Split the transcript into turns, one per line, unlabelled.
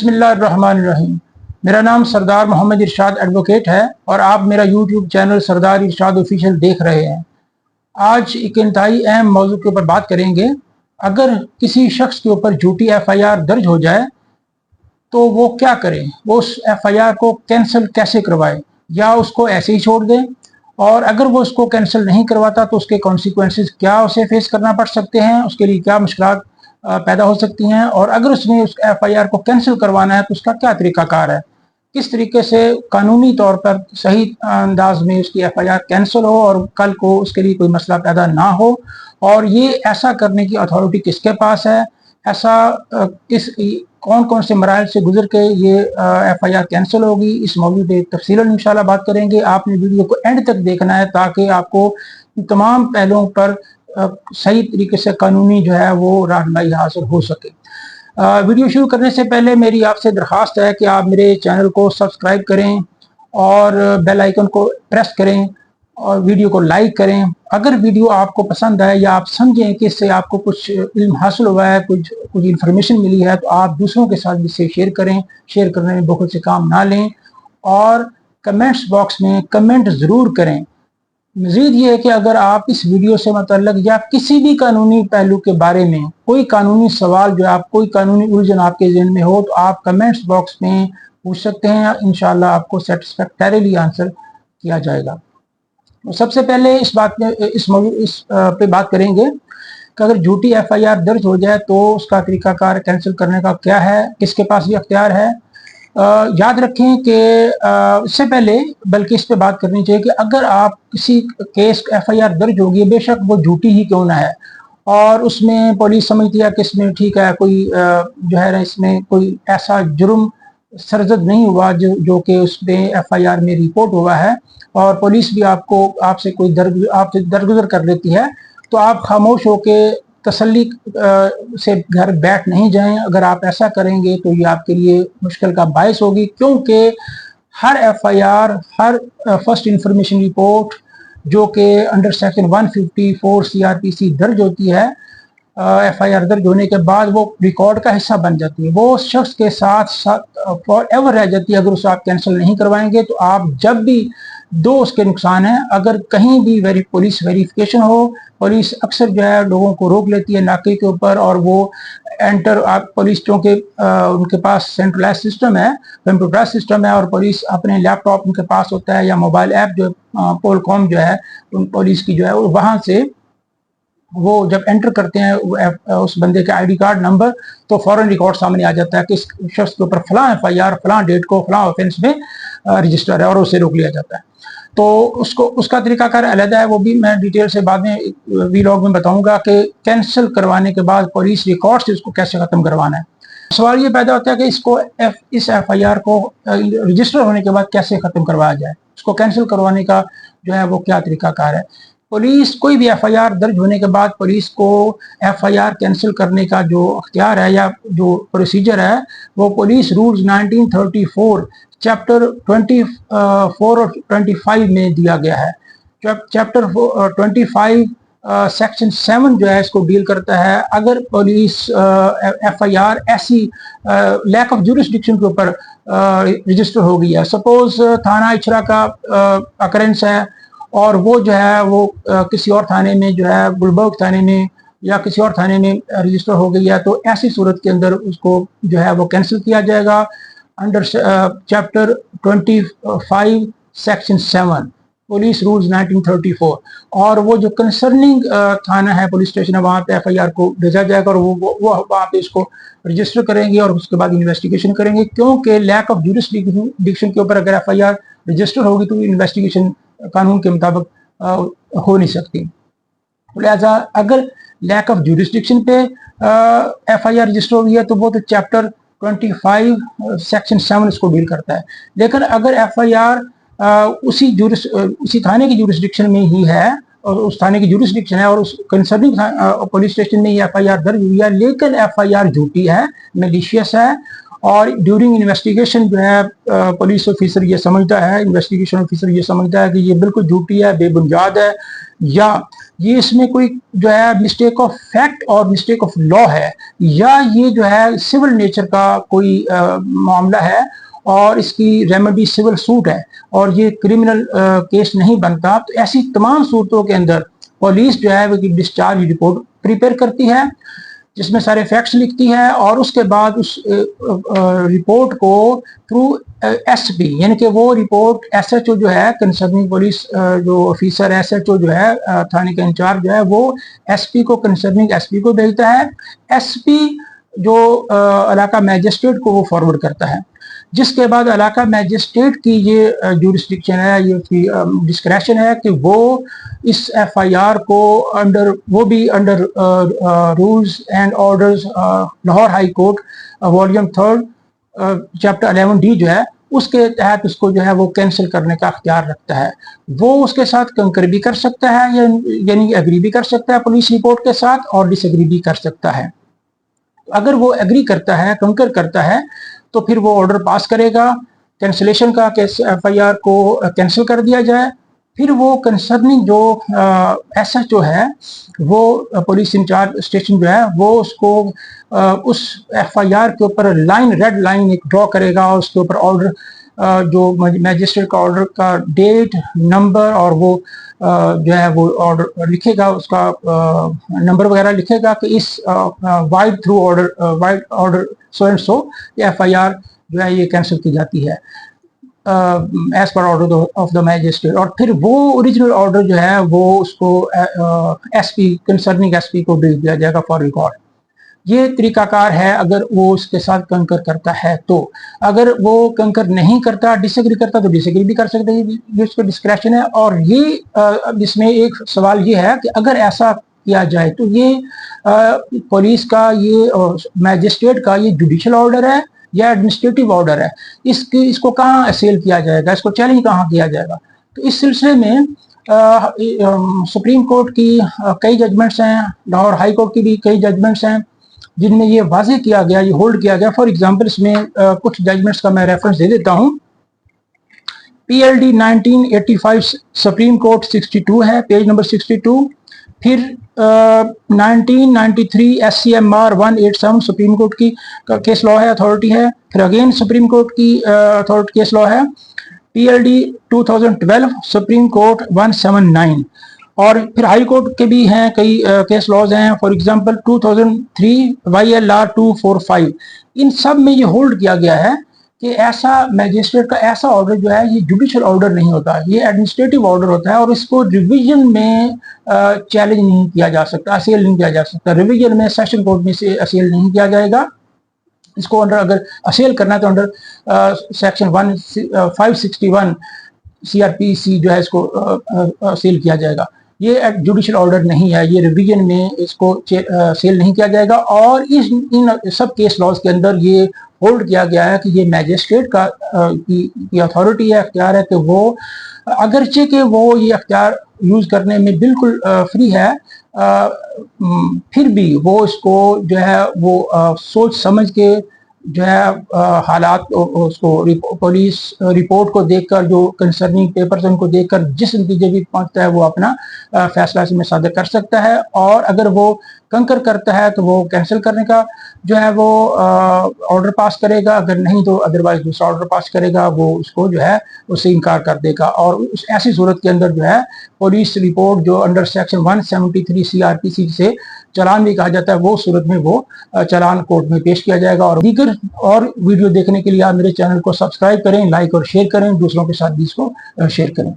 बिस्मिल्लाहिर्रहमानिर्रहीम। मेरा नाम सरदार मोहम्मद इरशाद एडवोकेट है और आप मेरा यूट्यूब चैनल सरदार इरशाद ऑफिशियल देख रहे हैं। आज एक इंतहाई अहम मौजू के ऊपर बात करेंगे। अगर किसी शख्स के ऊपर झूठी एफआईआर दर्ज हो जाए तो वो क्या करे, वो उस एफआईआर को कैंसिल कैसे करवाए या उसको ऐसे ही छोड़ दें, और अगर वो उसको कैंसिल नहीं करवाता तो उसके कॉन्सिक्वेंसेस क्या उसे फेस करना पड़ सकते हैं, उसके लिए क्या मुश्किलात पैदा हो सकती हैं, और अगर उसने उस एफआईआर को कैंसिल करवाना है तो उसका क्या तरीकाकार है, किस तरीके से कानूनी तौर पर सही अंदाज में उसकी एफआईआर कैंसिल हो और कल को उसके लिए कोई मसला पैदा ना हो, और ये ऐसा करने की अथॉरिटी किसके पास है, ऐसा किस कौन कौन से मराहल से गुजर के ये एफआईआर कैंसिल होगी, इस मौजूद पे तफसीलन इंशाल्लाह बात करेंगे। आपने वीडियो को एंड तक देखना है ताकि आपको तमाम पहलुओं पर सही तरीके से कानूनी जो है वो रहनुमाई हासिल हो सके। वीडियो शुरू करने से पहले मेरी आपसे दरख्वास्त है कि आप मेरे चैनल को सब्सक्राइब करें और बेल आइकन को प्रेस करें और वीडियो को लाइक करें। अगर वीडियो आपको पसंद आए या आप समझें कि इससे आपको कुछ इल्म हासिल हुआ है, कुछ इन्फॉर्मेशन मिली है, तो आप दूसरों के साथ इसे शेयर करें। शेयर करने में बहुत से काम ना लें और कमेंट्स बॉक्स में कमेंट ज़रूर करें। मजीद ये है कि अगर आप इस वीडियो से मतलब या किसी भी कानूनी पहलू के बारे में कोई कानूनी सवाल जो आप कोई कानूनी उलझन आपके जहन में हो तो आप कमेंट्स बॉक्स में पूछ सकते हैं, इंशाल्लाह आपको सेटिस्फैक्टरीली आंसर किया जाएगा। तो सबसे पहले इस पे बात करेंगे कि अगर झूठी एफआईआर दर्ज हो जाए तो उसका तरीकाकार कैंसिल करने का क्या है, किसके पास ये अख्तियार है। याद रखें कि इससे पहले बल्कि इस पे बात करनी चाहिए कि अगर आप किसी केस एफआईआर दर्ज होगी, बेशक वो झूठी ही क्यों ना है, और उसमें पुलिस समझती है कि इसमें ठीक है कोई जो है ना इसमें कोई ऐसा जुर्म सरजद नहीं हुआ जो कि उसमें एफआईआर में रिपोर्ट हुआ है, और पुलिस भी आपसे कोई दरगुजर कर लेती है, तो आप खामोश होके तसल्ली से घर बैठ नहीं जाएं। अगर आप ऐसा करेंगे तो ये आपके लिए मुश्किल का बायस होगी, क्योंकि हर एफआईआर, हर फर्स्ट इंफॉर्मेशन रिपोर्ट जो कि अंडर सेक्शन 154 सीआरपीसी दर्ज होती है, एफआईआर दर्ज होने के बाद वो रिकॉर्ड का हिस्सा बन जाती है, वो शख्स के साथ फॉर एवर रह जाती है। अगर उसे आप कैंसिल नहीं करवाएंगे तो आप जब भी दो उसके नुकसान हैं। अगर कहीं भी पुलिस वेरिफिकेशन हो, पुलिस अक्सर जो है लोगों को रोक लेती है नाके के ऊपर, और वो पुलिस चूँकि उनके पास सेंट्रलाइज सिस्टम है, कंप्यूटराइज सिस्टम है, और पुलिस अपने लैपटॉप उनके पास होता है या मोबाइल ऐप जो पोलकॉम जो है पुलिस की जो है, वहाँ से वो जब एंटर करते हैं उस बंदे के आईडी कार्ड नंबर, तो फौरन रिकॉर्ड सामने आ जाता है कि इस शख्स के ऊपर फलां एफआईआर फलां डेट को फलां ऑफेंस में रजिस्टर है, और उसे रोक लिया जाता है। तो उसका तरीकाकार अलग है, वो भी मैं डिटेल से बाद में वीलॉग में बताऊंगा कि कैंसिल करवाने के बाद पुलिस रिकॉर्ड से उसको कैसे ख़त्म करवाना है। सवाल ये पैदा होता है कि इस एफआईआर को रजिस्टर होने के बाद कैसे ख़त्म करवाया जाए, उसको कैंसिल करवाने का जो है वो क्या तरीकाकार है। पुलिस कोई भी एफआईआर दर्ज होने के बाद पुलिस को एफआईआर कैंसिल करने का जो अख्तियार है या जो प्रोसीजर है वो पुलिस रूल्स 1934 चैप्टर 24 और 25 में दिया गया है। चैप्टर 25 सेक्शन 7 जो है इसको डील करता है। अगर पुलिस एफआईआर ऐसी लैक ऑफ जुरिस्डिक्शन के ऊपर रजिस्टर हो गई है, सपोज थाना इचरा का अकरेंस है और वो जो है वो किसी और थाने में जो है गुलबर्ग थाने में या किसी और थाने में रजिस्टर हो गई है, तो ऐसी सूरत के अंदर उसको जो है वो कैंसिल किया जाएगा under chapter 25 section 7 police rules 1934। और वो जो कंसर्निंग थाना है, पुलिस स्टेशन है, वहाँ पे एफआईआर को भेजा जाएगा और वो वहाँ पे इसको रजिस्टर करेंगे और उसके बाद इन्वेस्टिगेशन करेंगे, क्योंकि लैक ऑफ जुरिस्डिक्शन के ऊपर अगर एफआईआर रजिस्टर होगी तो इन्वेस्टिगेशन कानून के मुताबिक हो नहीं सकती। लिहाजा अगर लैक ऑफ जुरिस्डिक्शन पे एफआईआर रजिस्टर हो गई है तो वो तो चैप्टर 25 सेक्शन 7 इसको डील करता है। लेकिन अगर एफआईआर उसी थाने की जुरिस्डिक्शन में ही है और उस थाने की जुरिस्डिक्शन है और उस कंसर्निंग पुलिस स्टेशन में ही एफआईआर दर्ज हुई है, लेकिन एफआईआर झूठी है, मैलिशियस है, और ड्यूरिंग इन्वेस्टिगेशन जो है पुलिस ऑफिसर ये समझता है, इन्वेस्टिगेशन ऑफिसर ये समझता है कि ये बिल्कुल झूठी है, बेबुनियाद है, या ये इसमें कोई जो है मिस्टेक ऑफ फैक्ट और मिस्टेक ऑफ लॉ है, या ये जो है सिविल नेचर का कोई मामला है और इसकी रेमेडी सिविल सूट है और ये क्रिमिनल केस नहीं बनता, तो ऐसी तमाम सूरतों के अंदर पुलिस जो है वो डिस्चार्ज रिपोर्ट प्रिपेयर करती है जिसमें सारे फैक्ट्स लिखती है और उसके बाद उस रिपोर्ट को थ्रू एसपी यानी कि वो रिपोर्ट एसएचओ जो है कंसर्निंग पुलिस जो ऑफिसर एसएचओ जो है थाने का इंचार्ज जो है वो एसपी को कंसर्निंग एसपी को भेजता है। एसपी जो इलाका मैजिस्ट्रेट को वो फॉरवर्ड करता है, जिसके बाद इलाका मैजिस्ट्रेट की ये जूरिस्डिक्शन है, ये डिस्क्रेशन है कि वो इस एफआईआर को वो भी under rules and orders Lahore high court volume 3 chapter 11D जो है उसके तहत उसको जो है वो कैंसिल करने का अख्तियार रखता है। वो उसके साथ कंकर भी कर सकता है यानी एग्री भी कर सकता है पुलिस रिपोर्ट के साथ और डिसएग्री भी कर सकता है। अगर वो एग्री करता है, कंकर करता है, तो फिर वो ऑर्डर पास करेगा कैंसिलेशन का, एफआईआर को कैंसिल कर दिया जाए। फिर वो कंसर्निंग जो एसएचओ है वो पुलिस इंचार्ज स्टेशन जो है वो उसको उस एफआईआर के ऊपर लाइन, रेड लाइन एक ड्रॉ करेगा और उसके ऊपर ऑर्डर जो मैजिस्ट्रेट का ऑर्डर का डेट, नंबर और वो जो है वो ऑर्डर लिखेगा, उसका नंबर वगैरह लिखेगा कि इस wide through order so and so FIR जो है ये कैंसिल की जाती है as per order of the magistrate. और फिर वो ओरिजिनल ऑर्डर जो है वो उसको एसपी कंसर्निंग एसपी को भेज दिया जाएगा फॉर रिकॉर्ड। ये तरीकाकार है अगर वो उसके साथ कंकर करता है। तो अगर वो कंकर नहीं करता, डिसएग्री करता, तो डिसएग्री भी कर सकते हैं, ये उसका डिस्क्रेशन है। और ये इसमें एक सवाल ये है कि अगर ऐसा किया जाए तो ये पुलिस का, ये मैजिस्ट्रेट का ये जुडिशियल ऑर्डर है या एडमिनिस्ट्रेटिव ऑर्डर है, इसको कहाँ असेल किया जाएगा, इसको चैलेंज कहाँ किया जाएगा। तो इस सिलसिले में सुप्रीम कोर्ट की कई जजमेंट्स हैं, लाहौर हाई कोर्ट की भी कई जजमेंट्स हैं जिनमें ये वाजे किया गया, ये होल्ड किया गया। फॉर एग्जांपल इसमें कुछ जजमेंट्स का मैं रेफरेंस दे देता हूँ। PLD 1985 सुप्रीम कोर्ट 62 है, पेज नंबर 62। फिर 1993 SCMR 187 सुप्रीम कोर्ट की केस लॉ है, अथॉरिटी है। फिर अगेन सुप्रीम कोर्ट की अथॉरिटी केस लॉ है। PLD 2012 supreme court 179। और फिर हाई कोर्ट के भी हैं कई केस लॉज हैं। For example 2003 YLR 245। इन सब में ये होल्ड किया गया है कि ऐसा मैजिस्ट्रेट का ऐसा ऑर्डर जो है ये जुडिशियल ऑर्डर नहीं होता, ये एडमिनिस्ट्रेटिव ऑर्डर होता है और इसको रिवीजन में चैलेंज नहीं किया जा सकता, असेल नहीं किया जा सकता। रिवीजन में सेशन कोर्ट में से असेल नहीं किया जाएगा। इसको अंडर अगर असेल करना है तो अंडर सेक्शन 561 CRPC जो है इसको असेल किया जाएगा। ये जुडिशियल ऑर्डर नहीं है, ये रिवीजन में इसको सेल नहीं किया जाएगा। और इन सब केस लॉज के अंदर ये होल्ड किया गया है कि ये मैजिस्ट्रेट का की अथॉरिटी है, अख्तियार है कि वो अगरचे के वो ये अख्तियार यूज करने में बिल्कुल फ्री है, फिर भी वो इसको जो है वो सोच समझ के जो है हालात उसको पुलिस रिपोर्ट को देखकर, जो कंसर्निंग पेपर्स उनको देखकर जिस नतीजे भी पहुंचता है वो अपना फैसला इसमें सादर कर सकता है। और अगर वो कंकर करता है तो वो कैंसिल करने का जो है वो ऑर्डर पास करेगा, अगर नहीं तो अदरवाइज दूसरा ऑर्डर पास करेगा, वो उसको जो है उससे इनकार कर देगा। और उस ऐसी सूरत के अंदर जो है पुलिस रिपोर्ट जो अंडर सेक्शन 173 CRPC से चालान भी कहा जाता है, वो सूरत में वो चालान कोर्ट में पेश किया जाएगा। और दीगर और वीडियो देखने के लिए आप मेरे चैनल को सब्सक्राइब करें, लाइक और शेयर करें, दूसरों के साथ भी इसको शेयर करें।